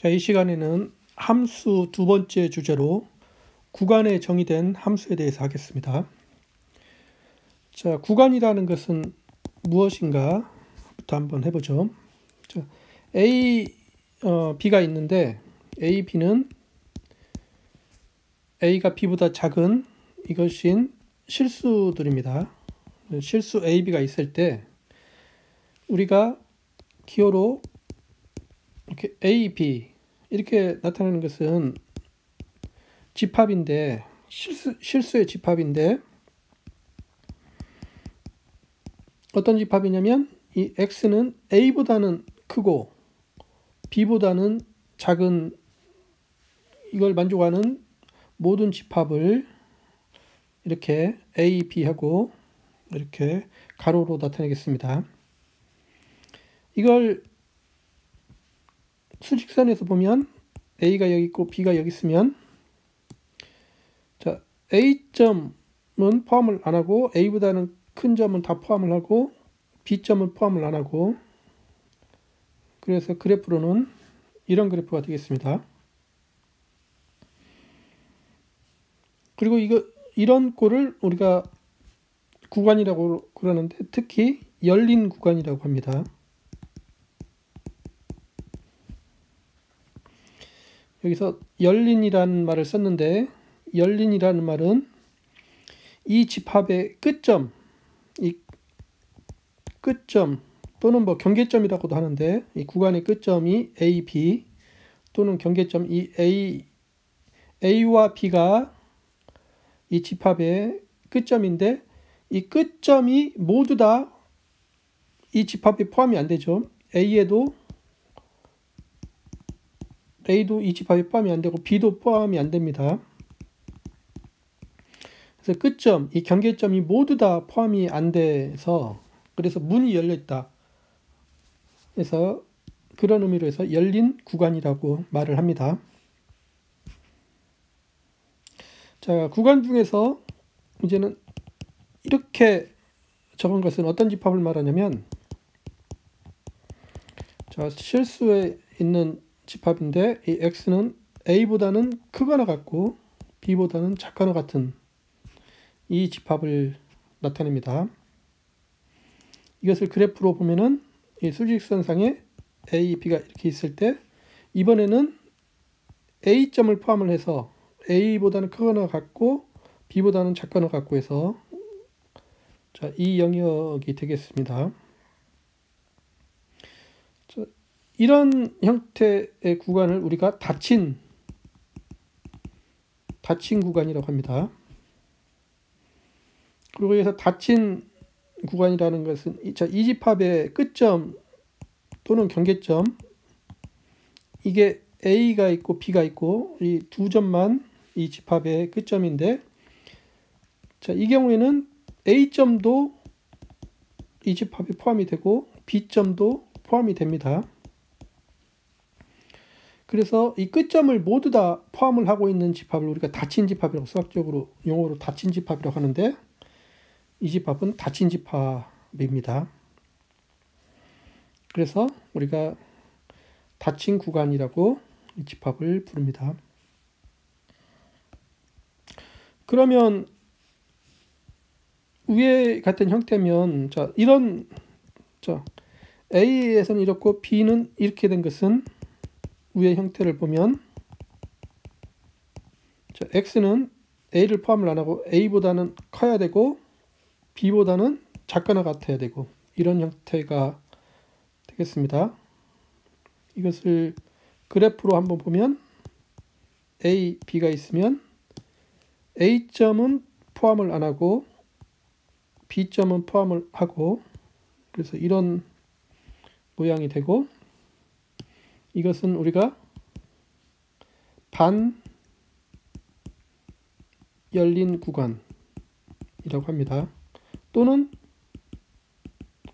자, 이 시간에는 함수 두 번째 주제로 구간에 정의된 함수에 대해서 하겠습니다. 자, 구간이라는 것은 무엇인가 부터 한번 해보죠. 자, A, B가 있는데 A, B는 A가 B보다 작은 이것인 실수들입니다. 실수 A, B가 있을 때 우리가 기호로 이렇게 A, B 이렇게 나타나는 것은 집합인데 실수의 집합인데 어떤 집합이냐면 이 X는 A보다는 크고 B보다는 작은 이걸 만족하는 모든 집합을 이렇게 A, B하고 이렇게 가로로 나타내겠습니다. 이걸 수직선에서 보면 A가 여기 있고 B가 여기 있으면 자, A점은 포함을 안 하고 A보다는 큰 점은 다 포함을 하고 B점은 포함을 안 하고 그래서 그래프로는 이런 그래프가 되겠습니다. 그리고 이런 꼴을 우리가 구간이라고 그러는데 특히 열린 구간이라고 합니다. 여기서 열린이라는 말을 썼는데 열린이라는 말은 이 집합의 끝점, 이 끝점 또는 뭐 경계점이라고도 하는데 이 구간의 끝점이 A, B 또는 경계점 이 A와 B가 이 집합의 끝점인데 이 끝점이 모두 다 이 집합에 포함이 안 되죠. A도 이 집합에 포함이 안 되고 B도 포함이 안 됩니다. 그래서 끝점, 이 경계점이 모두 다 포함이 안 돼서 그래서 문이 열려 있다. 그래서 그런 의미로 해서 열린 구간이라고 말을 합니다. 자, 구간 중에서 이제는 이렇게 적은 것은 어떤 집합을 말하냐면 자, 실수에 있는 집합인데 이 X는 A보다는 크거나 같고 B보다는 작거나 같은 이 집합을 나타냅니다. 이것을 그래프로 보면은 이 수직선상에 A, B가 이렇게 있을 때 이번에는 A점을 포함을 해서 A보다는 크거나 같고 B보다는 작거나 같고 해서 자, 이 영역이 되겠습니다. 자, 이런 형태의 구간을 우리가 닫힌 구간이라고 합니다. 그리고 여기서 닫힌 구간이라는 것은 이 집합의 끝점 또는 경계점 이게 A가 있고 B가 있고 이 두 점만 이 집합의 끝점인데 자, 이 경우에는 A점도 이 집합에 포함이 되고 B점도 포함이 됩니다. 그래서 이 끝점을 모두 다 포함을 하고 있는 집합을 우리가 닫힌 집합이라고 수학적으로 용어로 닫힌 집합이라고 하는데 이 집합은 닫힌 집합입니다. 그래서 우리가 닫힌 구간이라고 이 집합을 부릅니다. 그러면 위에 같은 형태면 자, 이런 A에서는 이렇고 B는 이렇게 된 것은 위의 형태를 보면 자, X는 A를 포함을 안 하고 A보다는 커야 되고 B보다는 작거나 같아야 되고 이런 형태가 되겠습니다. 이것을 그래프로 한번 보면 A, B가 있으면 A점은 포함을 안 하고 B점은 포함을 하고 그래서 이런 모양이 되고 이것은 우리가 반 열린 구간이라고 합니다. 또는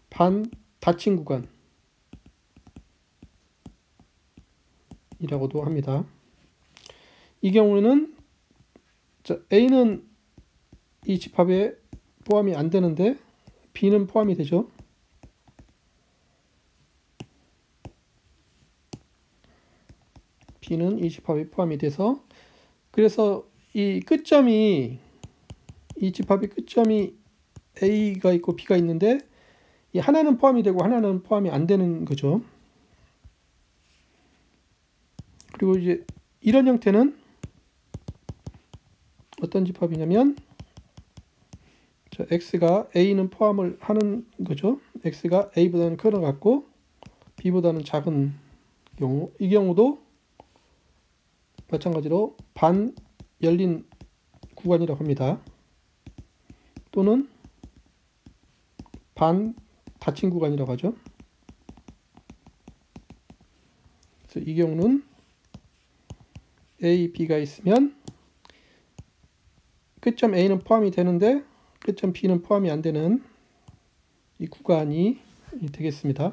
반 닫힌 구간이라고도 합니다. 이 경우에는 A는 이 집합에 포함이 안 되는데 B는 포함이 되죠. B는 이 집합에 포함이 돼서, 그래서 이 끝점이, 이 집합의 끝점이 A가 있고 B가 있는데 이 하나는 포함이 되고 하나는 포함이 안 되는 거죠. 그리고 이제 이런 형태는 어떤 집합이냐면, 자, X가 A는 포함을 하는 거죠. X가 A보다는 큰 것 같고 B보다는 작은 경우, 이 경우도 마찬가지로 반 열린 구간이라고 합니다. 또는 반 닫힌 구간이라고 하죠. 그래서 이 경우는 A, B가 있으면 끝점 A는 포함이 되는데 끝점 B는 포함이 안 되는 이 구간이 되겠습니다.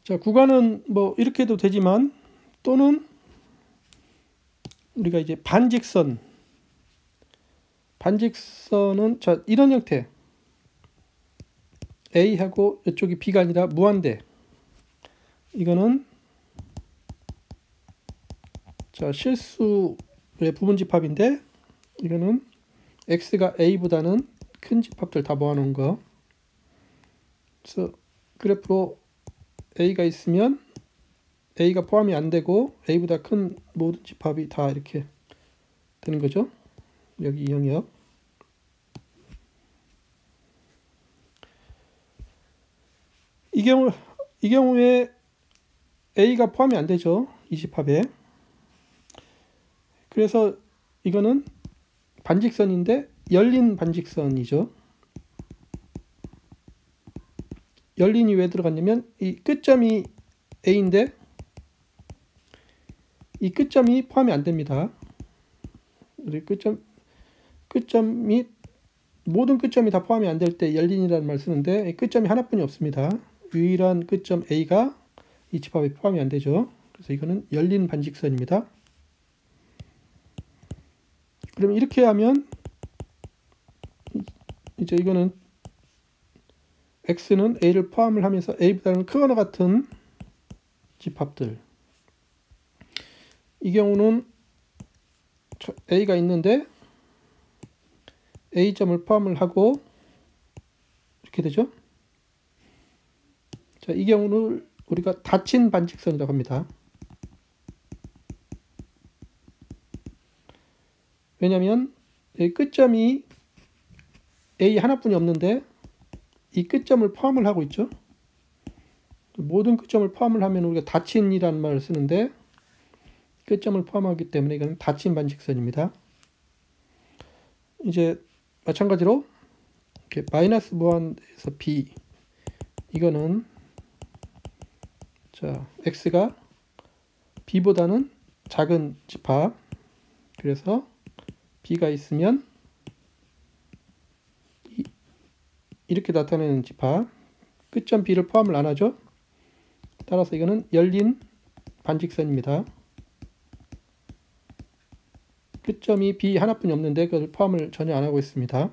자, 구간은 뭐 이렇게 해도 되지만, 또는 우리가 이제 반직선은, 자, 이런 형태, A하고 이쪽이 B가 아니라 무한대, 이거는 자, 실수의 부분집합인데, 이거는 X가 A보다는 큰 집합들 다 모아놓은 거. 그래서 그래프로 A가 있으면 A가 포함이 안 되고 A보다 큰 모든 집합이 다 이렇게 되는 거죠. 여기 이 영역. 이 경우에 A가 포함이 안 되죠. 이 집합에. 그래서 이거는 반직선인데 열린 반직선이죠. 열린이 왜 들어갔냐면 이 끝점이 A인데 이 끝점이 포함이 안 됩니다. 우리 끝점이 모든 끝점이 다 포함이 안 될 때 열린이라는 말 쓰는데 끝점이 하나뿐이 없습니다. 유일한 끝점 A가 이 집합에 포함이 안 되죠. 그래서 이거는 열린 반직선입니다. 그러면 이렇게 하면 이제 이거는 X는 A를 포함을 하면서 A보다는 크거나 같은 집합들. 이 경우는 A가 있는데 A점을 포함을 하고 이렇게 되죠. 자, 이 경우는 우리가 닫힌 반직선이라고 합니다. 왜냐하면 이 끝점이 A 하나뿐이 없는데 이 끝점을 포함을 하고 있죠. 모든 끝점을 포함을 하면 우리가 닫힌이라는 말을 쓰는데 끝점을 포함하기 때문에 이건 닫힌 반직선입니다. 이제 마찬가지로 이렇게 마이너스 무한대에서 B, 이거는 자, X가 B보다는 작은 집합, 그래서 B가 있으면 이렇게 나타내는 집합, 끝점 B를 포함을 안 하죠. 따라서 이거는 열린 반직선입니다. 끝점이 B 하나뿐이 없는데 그걸 포함을 전혀 안 하고 있습니다.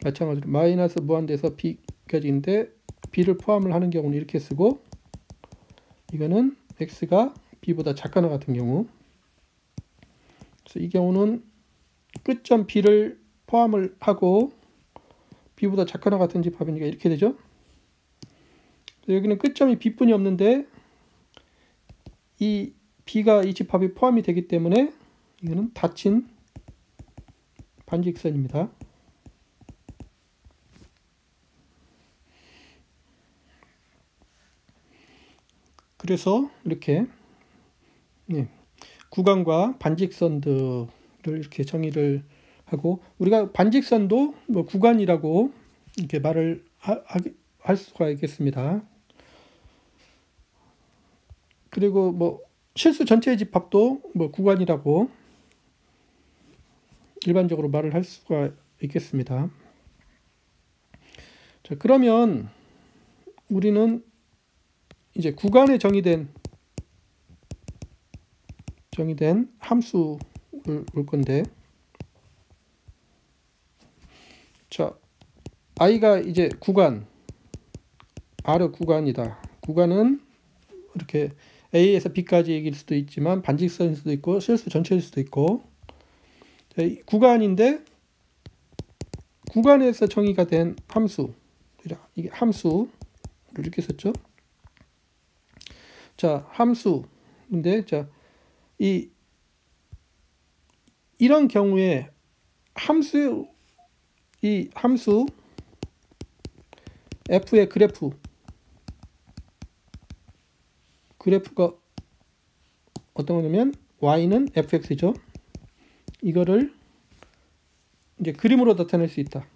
마찬가지로 마이너스 무한대에서 B까지인데 B를 포함을 하는 경우는 이렇게 쓰고, 이거는 X가 B보다 작거나 같은 경우, 그래서 이 경우는 끝점 B를 포함을 하고 B보다 작거나 같은 집합이니까 이렇게 되죠. 여기는 끝점이 B뿐이 없는데 이 B가 이 집합에 포함이 되기 때문에 이거는 닫힌 반직선입니다. 그래서 이렇게 구간과 반직선들을 이렇게 정의를 하고, 우리가 반직선도 뭐 구간이라고 이렇게 말을 할 수가 있겠습니다. 그리고 뭐 실수 전체의 집합도 뭐 구간이라고 일반적으로 말을 할 수가 있겠습니다. 자, 그러면 우리는 이제 구간에 정의된 함수를 볼 건데, 자, i가 이제 구간, R의 구간이다. 구간은 이렇게 A에서 B까지 얘기일 수도 있지만 반직선일 수도 있고 실수 전체일 수도 있고, 구간인데 구간에서 정의가 된 함수, 이게 함수를 이렇게 썼죠. 자, 함수인데, 자, 이런 경우에 이 함수 f의 그래프가 어떤 거냐면 y는 fx죠. 이거를 이제 그림으로 나타낼 수 있다.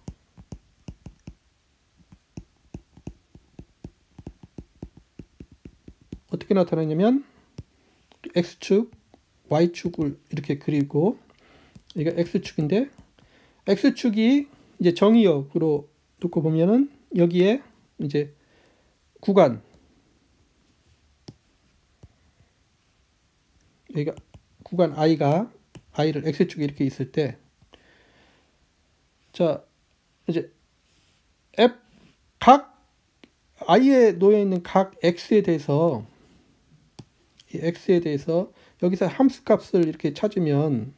어떻게 나타나냐면 x축, y축을 이렇게 그리고, 이거 x축인데 x축이 이제 정의역으로 놓고 보면은 여기에 이제 구간, 여기가 구간 i를 x축에 이렇게 있을 때, 자, 이제 각 i에 놓여 있는 각 x에 대해서, 이 x에 대해서 여기서 함수 값을 이렇게 찾으면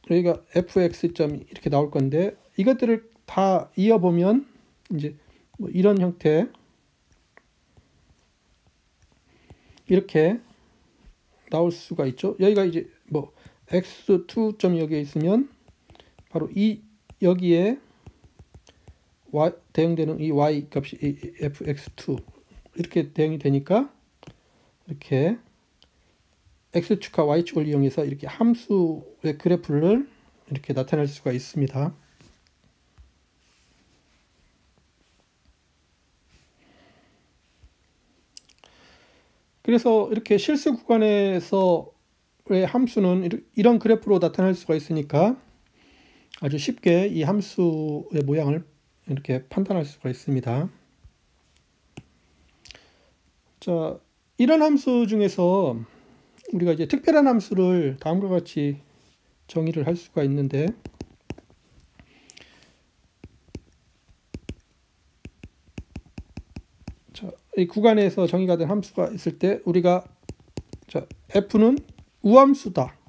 여기가 fx.이 이렇게 나올 건데, 이것들을 다 이어보면 이제 뭐 이런 형태, 이렇게 나올 수가 있죠. 여기가 이제 뭐 x2점 여기에 있으면 바로 여기에 대응되는 이 y 값이 fx2 이렇게 대응이 되니까, 이렇게 x축과 y축을 이용해서 이렇게 함수의 그래프를 이렇게 나타낼 수가 있습니다. 그래서 이렇게 실수 구간에서의 함수는 이런 그래프로 나타낼 수가 있으니까 아주 쉽게 이 함수의 모양을 이렇게 판단할 수가 있습니다. 자, 이런 함수 중에서 우리가 이제 특별한 함수를 다음과 같이 정의를 할 수가 있는데, 자, 이 구간에서 정의가 된 함수가 있을 때 우리가, 자, f는 우함수다.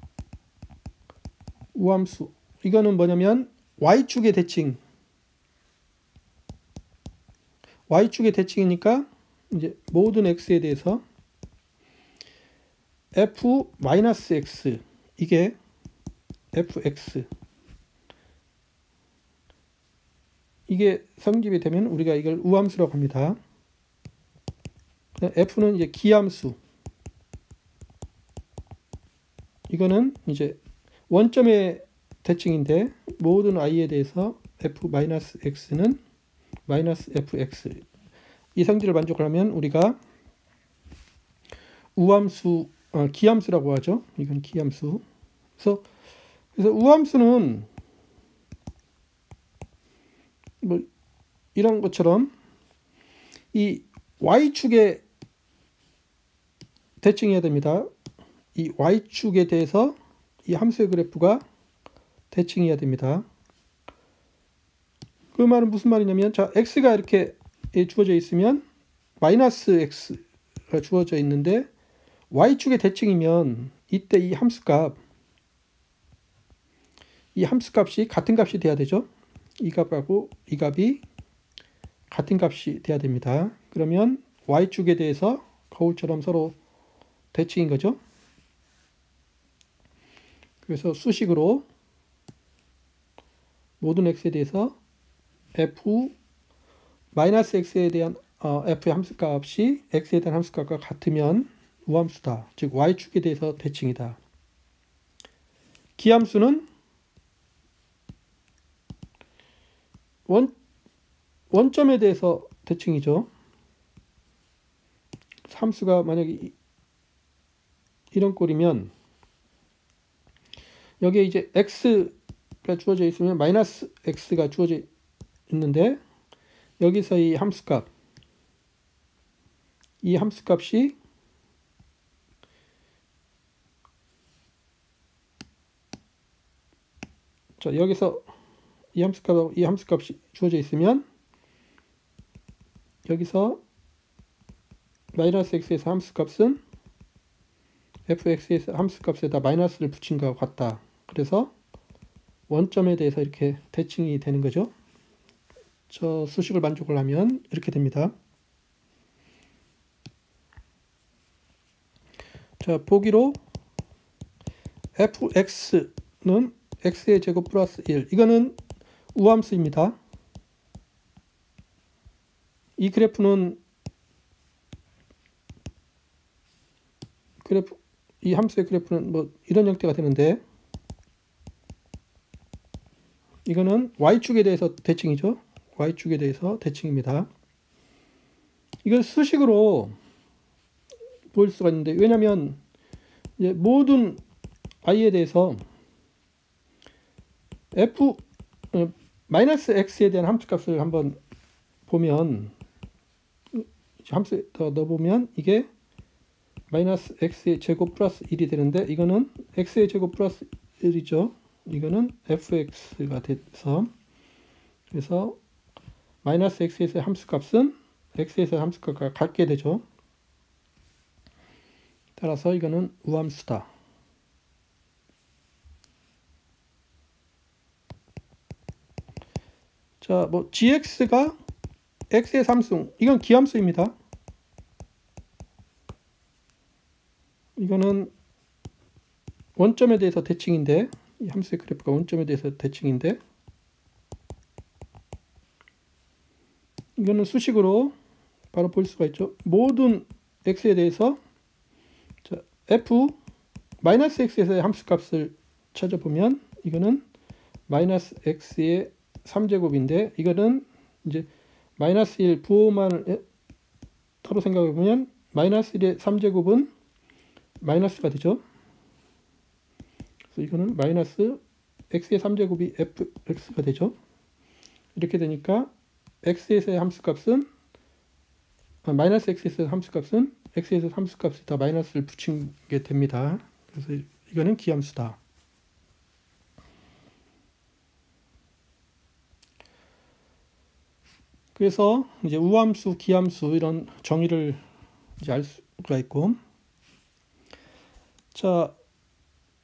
우함수. 이거는 뭐냐면 y축의 대칭이니까 이제 모든 x에 대해서 f-x, 이게 fx, 이게 성립이 되면 우리가 이걸 우함수라고 합니다. f는 이제 기함수, 이거는 이제 원점의 대칭인데 모든 i에 대해서 f-x는 -fx, 이 성질을 만족하려면 우리가 우함수, 기함수라고 하죠. 이건 기함수. 그래서 우함수는 뭐 이런 것처럼 이 y축의 대칭해야 됩니다. 이 y축에 대해서 이 함수의 그래프가 대칭해야 됩니다. 그 말은 무슨 말이냐면, 자, x가 이렇게 주어져 있으면 -x가 주어져 있는데 y축의 대칭이면 이때 이 함수값이 같은 값이 돼야 되죠. 이 값하고 이 값이 같은 값이 돼야 됩니다. 그러면 y축에 대해서 거울처럼 서로 대칭인 거죠. 그래서 수식으로 모든 x에 대해서 f-x에 대한 f의 함수값이 x에 대한 함수값과 같으면 우함수다. 즉 y축에 대해서 대칭이다. 기함수는 원점에 대해서 대칭이죠. 함수가 만약에 이런 꼴이면 여기에 이제 x가 주어져 있으면 -x가 주어져 있는데, 여기서 이 함수값이 자, 여기서 이 함수값하고 이 함수값이 주어져 있으면 여기서 마이너스 x에서 함수값은 fx에서 함수값에다 마이너스를 붙인 것과 같다. 그래서 원점에 대해서 이렇게 대칭이 되는 거죠. 저 수식을 만족을 하면 이렇게 됩니다. 자, 보기로 fx는 x의 제곱 플러스 1. 이거는 우함수입니다. 이 그래프는 이 함수의 그래프는 뭐 이런 형태가 되는데 이거는 y축에 대해서 대칭이죠. y축에 대해서 대칭입니다. 이걸 수식으로 보일 수가 있는데 왜냐하면 이제 모든 i에 대해서 f 마이너스 x에 대한 함수값을 한번 보면 함수에다 넣어보면 이게 마이너스 x의 제곱 플러스 1이 되는데 이거는 x의 제곱 플러스 1이죠. 이거는 fx가 돼서 그래서 마이너스 x에서의 함수값은 x에서의 함수값과 같게 되죠. 따라서 이거는 우함수다. 자, 뭐 gx가 x의 삼승, 이건 기함수입니다. 이거는 원점에 대해서 대칭인데 이 함수의 그래프가 원점에 대해서 대칭인데 이거는 수식으로 바로 볼 수가 있죠. 모든 x에 대해서 자, f 마이너스 x에서의 함수값을 찾아보면 이거는 마이너스 x의 3제곱인데 이거는 이제 마이너스 1 부호만을 따로 생각해 보면 마이너스 1의 3제곱은 마이너스가 되죠. 그래서 이거는 마이너스 x의 3제곱이 fx가 되죠. 이렇게 되니까 x에서의 함수값은 마이너스 x에서의 함수값은 x에서 함수값에다 마이너스를 붙인 게 됩니다. 그래서 이거는 기함수다. 그래서 이제 우함수, 기함수 이런 정의를 이제 알 수가 있고, 자,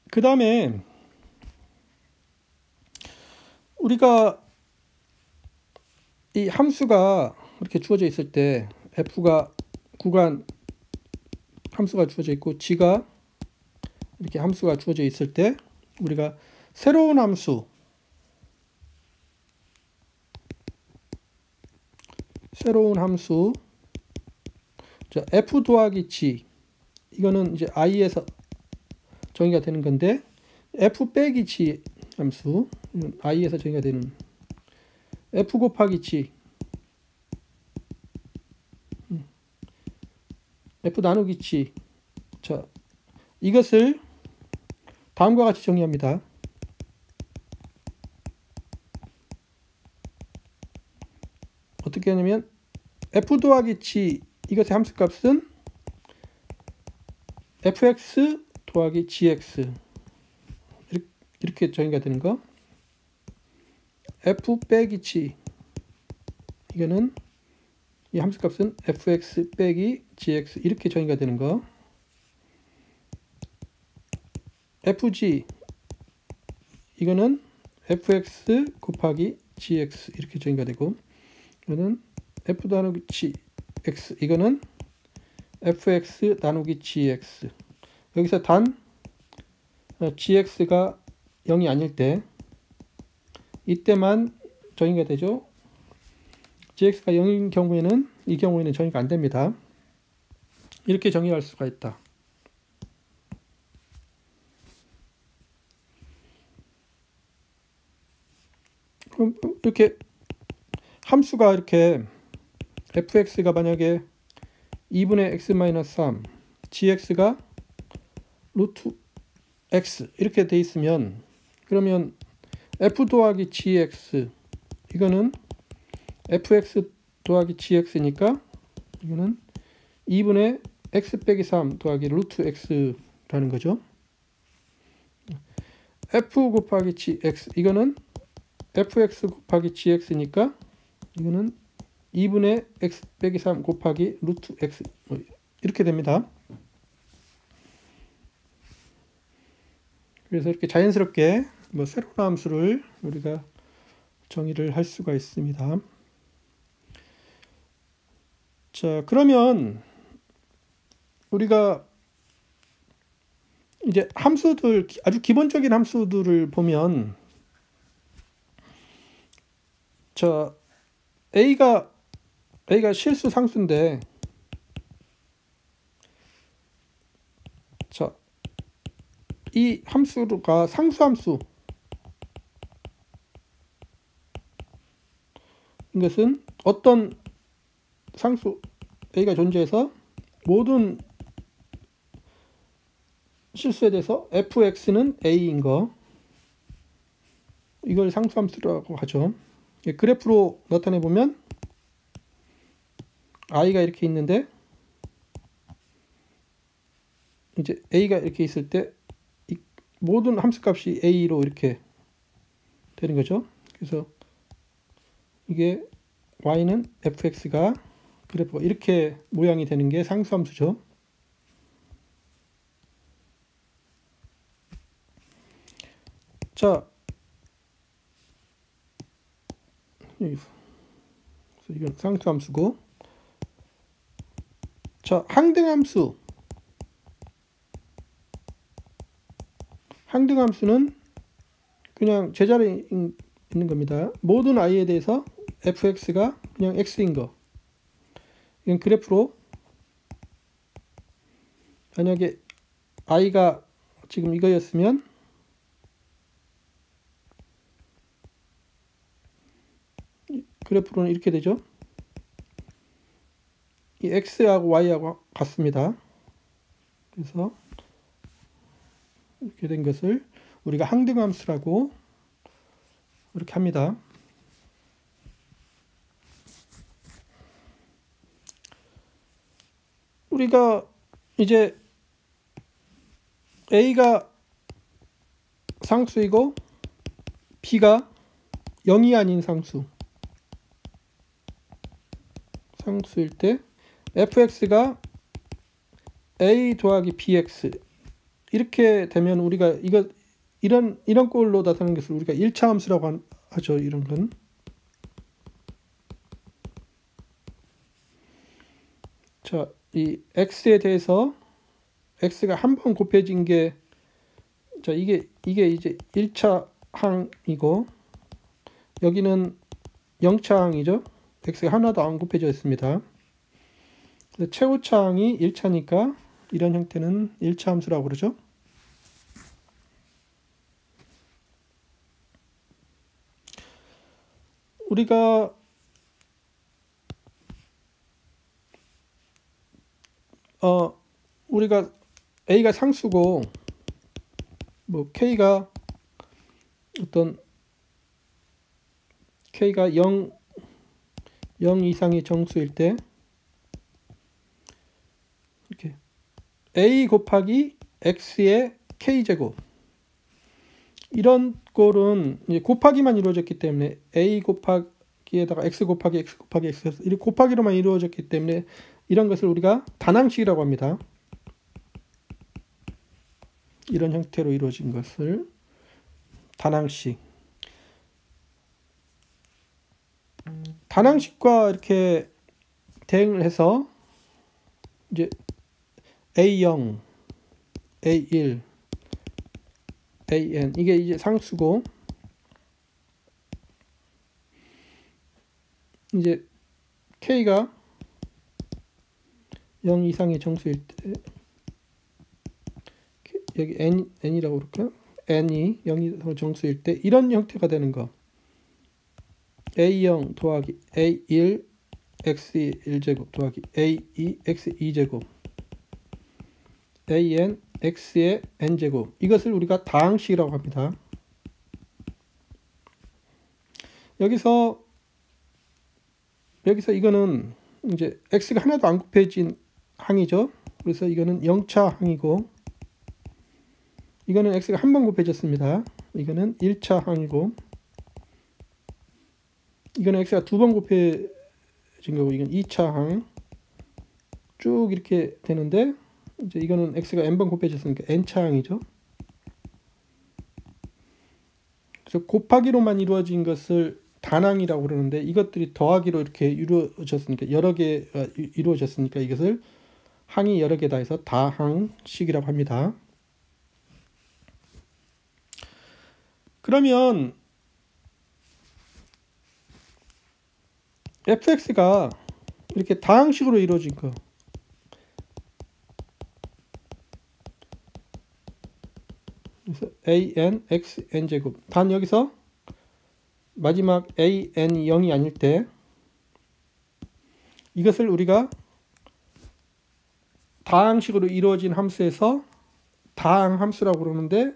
그 다음에 우리가 이 함수가 이렇게 주어져 있을 때 f가 구간 함수가 주어져 있고 g가 이렇게 함수가 주어져 있을 때 우리가 새로운 함수 자, f 더하기 g 이거는 이제 i에서 정의가 되는 건데 f 빼기 g 함수 i에서 정의가 되는 f 곱하기 g f 나누기 g 자, 이것을 다음과 같이 정의합니다. 어떻게 하냐면 f 더하기 g 이것의 함수값은 fx 더하기 gx 이렇게 정의가 되는 거. f 빼기 g 이거는 이 함수값은 fx 빼기 gx 이렇게 정의가 되는 거. fg 이거는 fx 곱하기 gx 이렇게 정의가 되고 이거는 f 나누기 gx 이거는 fx 나누기 gx 여기서 단 gx가 0이 아닐 때 이때만 정의가 되죠. gx가 0인 경우에는 이 경우에는 정의가 안 됩니다. 이렇게 정의할 수가 있다. 그럼 이렇게 함수가 이렇게 fx가 만약에 2분의 x-3 gx가 루트 x 이렇게 돼 있으면 그러면 f 더하기 gx 이거는 fx 더하기 gx니까 이거는 2분의 x 빼기 3 더하기 루트 x라는 거죠. f 곱하기 gx 이거는 fx 곱하기 gx니까 이거는 2분의 x 빼기 3 곱하기 루트 x 이렇게 됩니다. 그래서 이렇게 자연스럽게 뭐 세로운 함수를 우리가 정의를 할 수가 있습니다. 자, 그러면 우리가 이제 함수들, 아주 기본적인 함수들을 보면, 자, A가 실수 상수인데, 자, 이 함수가 상수함수, 이것은 어떤 상수 A가 존재해서 모든 실수에 대해서 fx는 a인 거, 이걸 상수함수라고 하죠. 그래프로 나타내 보면 i가 이렇게 있는데 이제 a가 이렇게 있을 때 이 모든 함수값이 a로 이렇게 되는 거죠. 그래서 이게 y는 fx가 그래프가 이렇게 모양이 되는 게 상수함수죠. 자, 이건 상수함수고, 자, 항등함수는 그냥 제자리에 있는 겁니다. 모든 i에 대해서 fx가 그냥 x인 거. 이건 그래프로 만약에 i가 지금 이거였으면 그래프로는 이렇게 되죠. 이 x하고 y하고 같습니다. 그래서 이렇게 된 것을 우리가 항등함수라고 이렇게 합니다. 우리가 이제 a가 상수이고 b가 0이 아닌 상수일 때 fx가 a 더하기 bx 이렇게 되면 우리가 이런 꼴로 나타나는 것을 우리가 1차 함수라고 하죠. 이런 건. 자, 이 x에 대해서 x가 한 번 곱해진 게, 자, 이게 이제 1차 항이고 여기는 0차 항이죠. x가 하나도 안 곱해져 있습니다. 최후차 항이 1차니까 이런 형태는 1차 함수라고 그러죠. 우리가 a가 상수고 뭐 k가 0 이상의 정수일 때 이렇게 a 곱하기 x의 k제곱, 이런 꼴은 이제 곱하기만 이루어졌기 때문에 a 곱하기에다가 x 곱하기 x 곱하기 x 이렇게 곱하기로만 이루어졌기 때문에 이런 것을 우리가 단항식이라고 합니다. 이런 형태로 이루어진 것을 단항식. 단항식과 이렇게 대응을 해서 이제 A0, A1, AN 이게 이제 상수고, 이제 K가 0 이상의 정수일 때 여기 N이라고 그럴까요? N이 0 이상의 정수일 때 이런 형태가 되는 거. A0 더하기 A1 X2 1제곱 더하기 A2 X2제곱 AN X의 N제곱, 이것을 우리가 다항식이라고 합니다. 여기서 이거는 이제 X가 하나도 안 곱해진 항이죠. 그래서 이거는 0차 항이고, 이거는 X가 한 번 곱해졌습니다. 이거는 1차 항이고, 이거는 x가 두 번 곱해진 거고 이건 2차 항 쭉 이렇게 되는데 이제 이거는 x가 n번 곱해졌으니까 n차 항이죠. 그래서 곱하기로만 이루어진 것을 단항이라고 그러는데 이것들이 더하기로 이렇게 이루어졌으니까 여러 개가 이루어졌으니까 이것을 항이 여러 개다 해서 다항식이라고 합니다. 그러면 fx가 이렇게 다항식으로 이루어진 거 그래서 an x n 제곱 단 여기서 마지막 a n이 0이 아닐 때 이것을 우리가 다항식으로 이루어진 함수에서 다항 함수라고 그러는데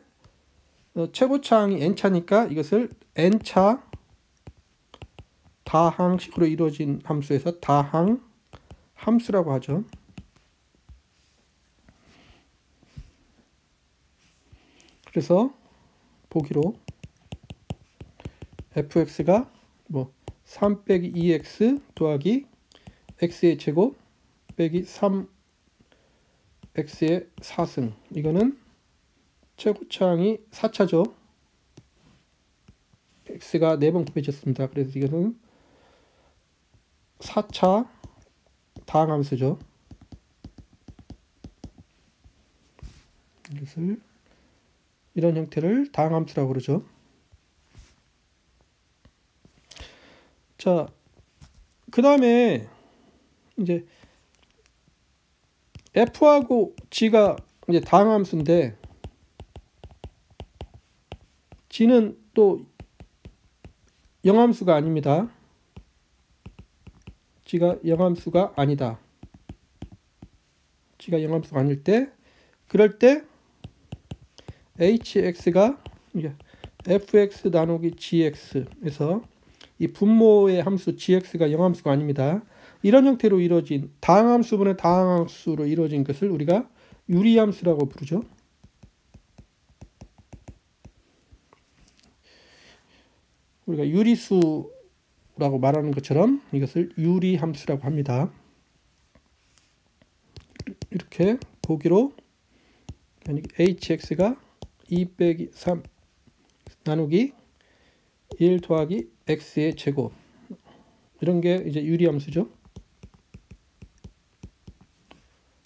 최고차 항이 n차니까 이것을 n차 다항식으로 이루어진 함수에서 다항 함수라고 하죠. 그래서 보기로 fx가 뭐 3 빼기 2x 더하기 x의 제곱 빼기 3x의 4승 이거는 최고차항이 4차죠. x가 4번 곱해졌습니다. 그래서 이것은 4차 다항함수죠. 이것을 이런 형태를 다항함수라고 그러죠. 자, 그 다음에 이제 f하고 g가 이제 다항함수인데 g는 또 영함수가 아닙니다. g가 영함수가 아니다. g가 영함수가 아닐 때 그럴 때 hx가 fx 나누기 gx에서 이 분모의 함수 gx가 영함수가 아닙니다. 이런 형태로 이루어진 다항함수분의 다항함수로 이루어진 것을 우리가 유리함수라고 부르죠. 우리가 유리수라고 말하는 것처럼 이것을 유리함수라고 합니다. 이렇게 보기로 hx가 2 빼기 3 나누기 1 더하기 x의 제곱 이런 게 이제 유리함수죠.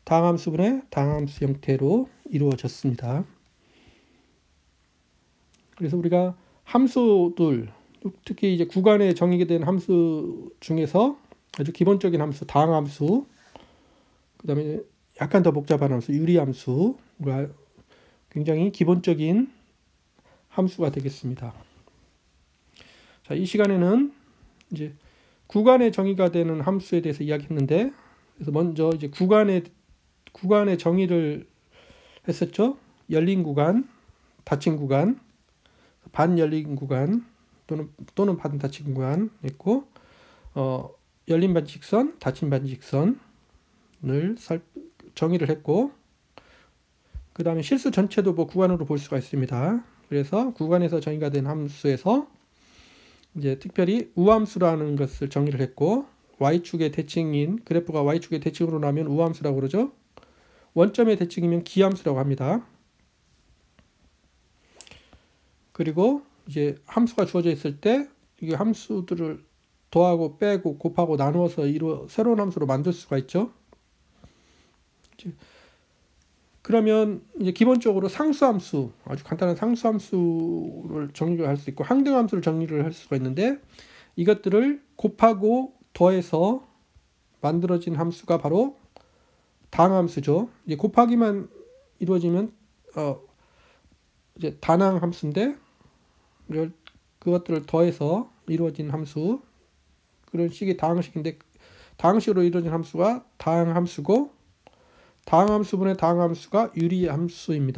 다항함수분의 다항함수 형태로 이루어졌습니다. 그래서 우리가 함수들 특히 이제 구간에 정의가 된 함수 중에서 아주 기본적인 함수 다항함수 그 다음에 약간 더 복잡한 함수 유리함수가 굉장히 기본적인 함수가 되겠습니다. 자, 이 시간에는 이제 구간에 정의가 되는 함수에 대해서 이야기했는데 그래서 먼저 이제 구간의 정의를 했었죠. 열린 구간, 닫힌 구간, 반열린 구간 또는 반 닫힌 구간 했고 열린 반직선, 닫힌 반직선을 정의를 했고 그 다음에 실수 전체도 뭐 구간으로 볼 수가 있습니다. 그래서 구간에서 정의가 된 함수에서 이제 특별히 우함수라는 것을 정의를 했고 y축의 대칭인 그래프가 y축의 대칭으로 나면 우함수라고 그러죠. 원점의 대칭이면 기함수라고 합니다. 그리고 이제 함수가 주어져 있을 때 이 함수들을 더하고 빼고 곱하고 나누어서 새로운 함수로 만들 수가 있죠. 그러면 이제 기본적으로 상수함수, 아주 간단한 상수함수를 정리를 할 수 있고 항등함수를 정리를 할 수가 있는데 이것들을 곱하고 더해서 만들어진 함수가 바로 다항함수죠. 이제 곱하기만 이루어지면 이제 단항함수인데 그것들을 더해서 이루어진 함수 그런 식의 다항식인데 다항식으로 이루어진 함수가 다항함수고 다항함수분의 다항함수가 유리함수입니다.